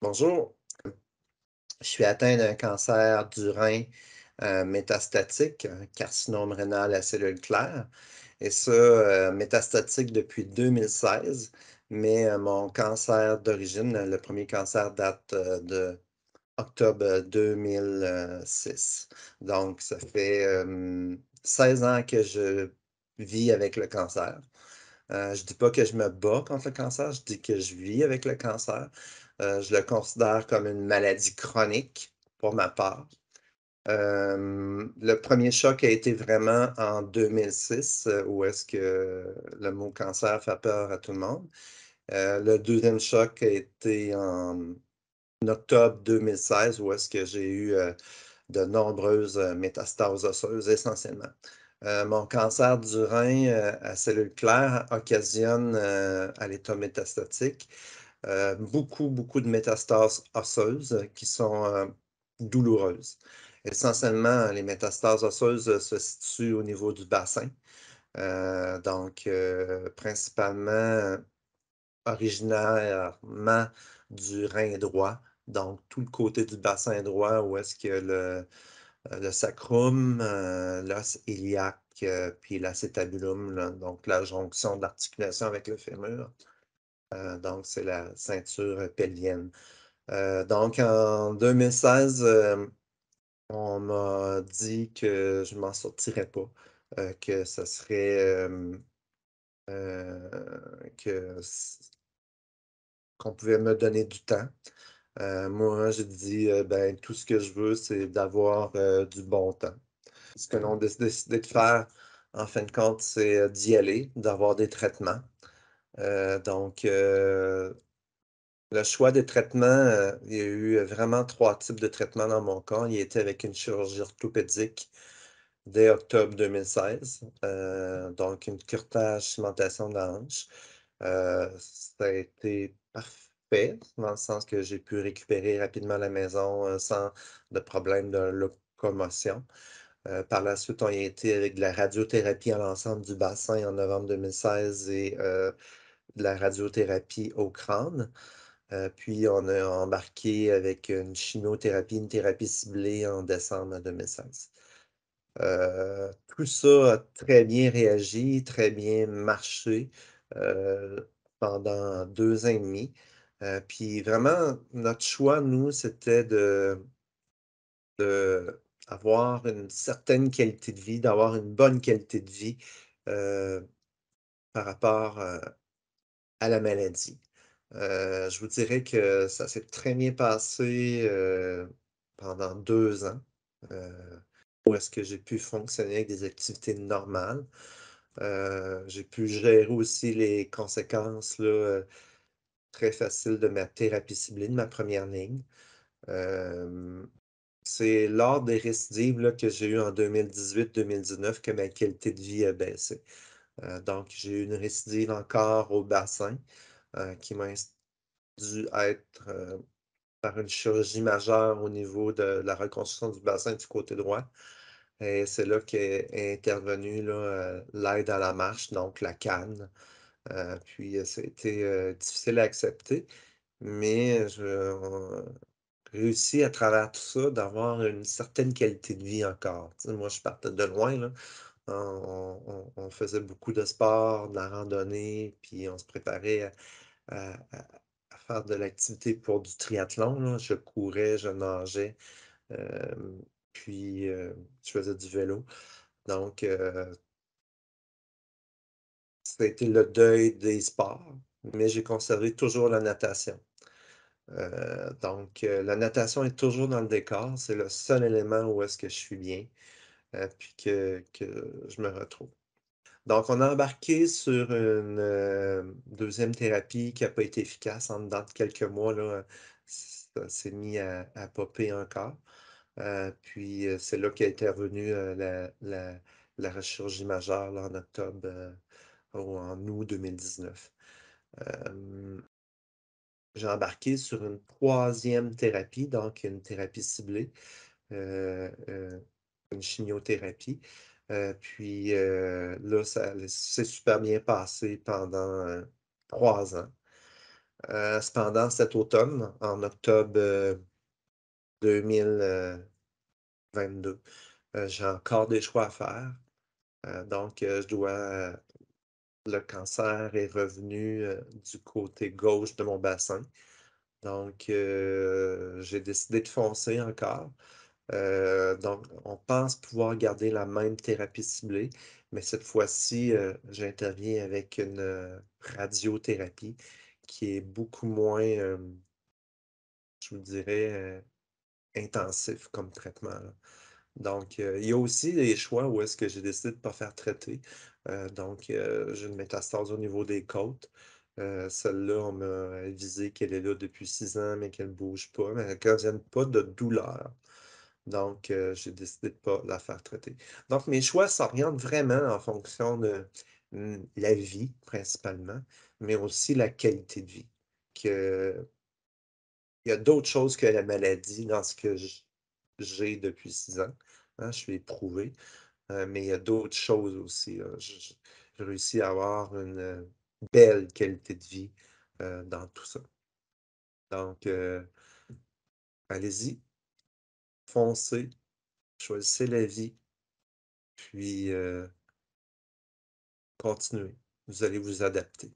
Bonjour, je suis atteint d'un cancer du rein métastatique, un carcinome rénal à cellules claires, et ça, métastatique depuis 2016, mais mon cancer d'origine, le premier cancer date de octobre 2006. Donc, ça fait 16 ans que je vis avec le cancer. Je dis pas que je me bats contre le cancer, je dis que je vis avec le cancer. Je le considère comme une maladie chronique pour ma part. Le premier choc a été vraiment en 2006, où est-ce que le mot cancer fait peur à tout le monde. Le deuxième choc a été en octobre 2016, où est-ce que j'ai eu de nombreuses métastases osseuses essentiellement. Mon cancer du rein à cellules claires occasionne à l'état métastatique beaucoup de métastases osseuses qui sont douloureuses. Essentiellement, les métastases osseuses se situent au niveau du bassin, donc principalement originairement du rein droit, donc tout le côté du bassin droit où est-ce que le sacrum, l'os iliaque, puis l'acétabulum, là, donc la jonction de l'articulation avec le fémur. Donc, c'est la ceinture pelvienne. Donc, en 2016, on m'a dit que je m'en sortirais pas, que ça serait que qu'on pouvait me donner du temps. Moi, j'ai dit, ben, tout ce que je veux, c'est d'avoir du bon temps. Ce que l'on a décidé de faire, en fin de compte, c'est d'y aller, d'avoir des traitements. Donc, le choix des traitements, il y a eu vraiment 3 types de traitements dans mon cas. Il était avec une chirurgie orthopédique dès octobre 2016, donc une curetage, cimentation de la hanche. Ça a été parfait, dans le sens que j'ai pu récupérer rapidement à la maison, sans de problème de locomotion. Par la suite, on y a été avec de la radiothérapie à l'ensemble du bassin en novembre 2016 et de la radiothérapie au crâne. Puis on a embarqué avec une chimiothérapie, une thérapie ciblée en décembre 2016. Tout ça a très bien réagi, très bien marché, pendant 2 ans et demi. Puis vraiment, notre choix, nous, c'était d'avoir une certaine qualité de vie, d'avoir une bonne qualité de vie, heu, par rapport, à la maladie. Je vous dirais que ça s'est très bien passé, pendant 2 ans, où est-ce que j'ai pu fonctionner avec des activités normales. J'ai pu gérer aussi les conséquences là, très faciles de ma thérapie ciblée, de ma première ligne. Hem, c'est lors des récidives là, que j'ai eues en 2018-2019 que ma qualité de vie a baissé. Donc j'ai eu une récidive encore au bassin, qui m'a dû être, par une chirurgie majeure au niveau de la reconstruction du bassin du côté droit et c'est là qu'est intervenue là, l'aide à la marche, donc la canne. Puis, ça a été, difficile à accepter, mais je réussi à travers tout ça d'avoir une certaine qualité de vie encore. Tu sais, moi, je partais de loin, là. On faisait beaucoup de sport, de la randonnée, puis on se préparait à faire de l'activité pour du triathlon, là. Je courais, je nageais, puis, je faisais du vélo. Donc, ça a été le deuil des sports, mais j'ai conservé toujours la natation. Donc, la natation est toujours dans le décor. C'est le seul élément où est-ce que je suis bien, puis que je me retrouve. Donc, on a embarqué sur une, 2e thérapie qui a pas été efficace. En dedans de quelques mois, là, ça s'est mis à popper encore. Puis, c'est là qu'est intervenue, la chirurgie majeure, là, en octobre, ou en août 2019. Hem, j'ai embarqué sur une 3e thérapie, donc une thérapie ciblée, une chimiothérapie. Puis, là, ça s'est super bien passé pendant, 3 ans. Cependant, cet automne, en octobre, 2022, j'ai encore des choix à faire. Donc, je dois le cancer est revenu, du côté gauche de mon bassin. Donc, j'ai décidé de foncer encore. Donc, on pense pouvoir garder la même thérapie ciblée, mais cette fois-ci, j'interviens avec une radiothérapie qui est beaucoup moins, je vous dirais, intensif comme traitement, là. Donc, il y a aussi des choix où est-ce que j'ai décidé de ne pas faire traiter. Donc, j'ai une métastase au niveau des côtes. Celle-là, on m'a avisé qu'elle est là depuis 6 ans, mais qu'elle ne bouge pas, mais elle ne occasionne pas de douleur. Donc, j'ai décidé de ne pas la faire traiter. Donc, mes choix s'orientent vraiment en fonction de la vie, principalement, mais aussi la qualité de vie. Que, il y a d'autres choses que la maladie dans ce que j'ai depuis 6 ans. Hein, je suis éprouvé. Mais il y a d'autres choses aussi, là. J'ai réussi à avoir une belle qualité de vie dans tout ça. Donc, allez-y, foncez, choisissez la vie, puis continuez. Vous allez vous adapter.